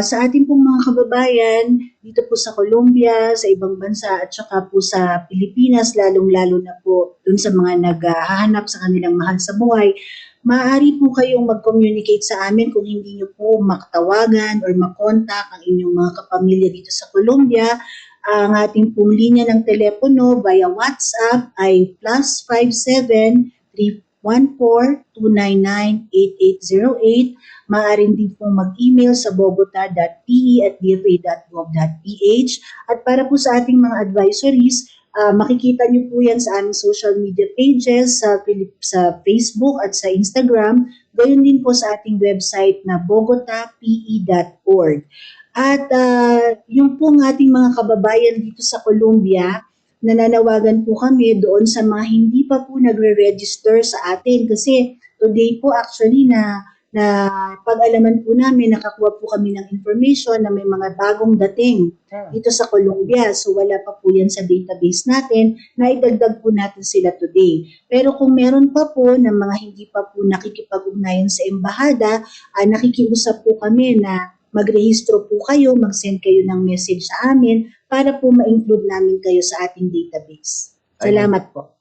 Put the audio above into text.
Sa ating pong mga kababayan dito po sa Colombia, sa ibang bansa at saka po sa Pilipinas, lalong-lalo na po dun sa mga naghahanap sa kanilang mahal sa buhay, maaari po kayong mag-communicate sa amin kung hindi nyo po makatawagan or makontak ang inyong mga kapamilya dito sa Colombia. Ang ating pong linya ng telepono via WhatsApp ay +57-314-299-8808. Maaaring din pong mag-email sa bogota.pe@dfa.gov.ph. At para po sa ating mga advisories, makikita niyo po yan sa aming social media pages sa Facebook at sa Instagram. Gayon din po sa ating website na bogotape.org. At yung pong ating mga kababayan dito sa Colombia, nananawagan po kami doon sa mga hindi pa po nagre-register sa atin kasi today po actually na pag-alaman po namin, nakakuha po kami ng information na may mga bagong dating dito sa Colombia. So wala pa po yan sa database natin, na idagdag po natin sila today. Pero kung meron pa po ng mga hindi pa po nakikipag-ugnayan sa embahada, nakikiusap po kami na magrehistro po kayo, mag-send kayo ng message sa amin para po ma-include namin kayo sa ating database. Salamat po.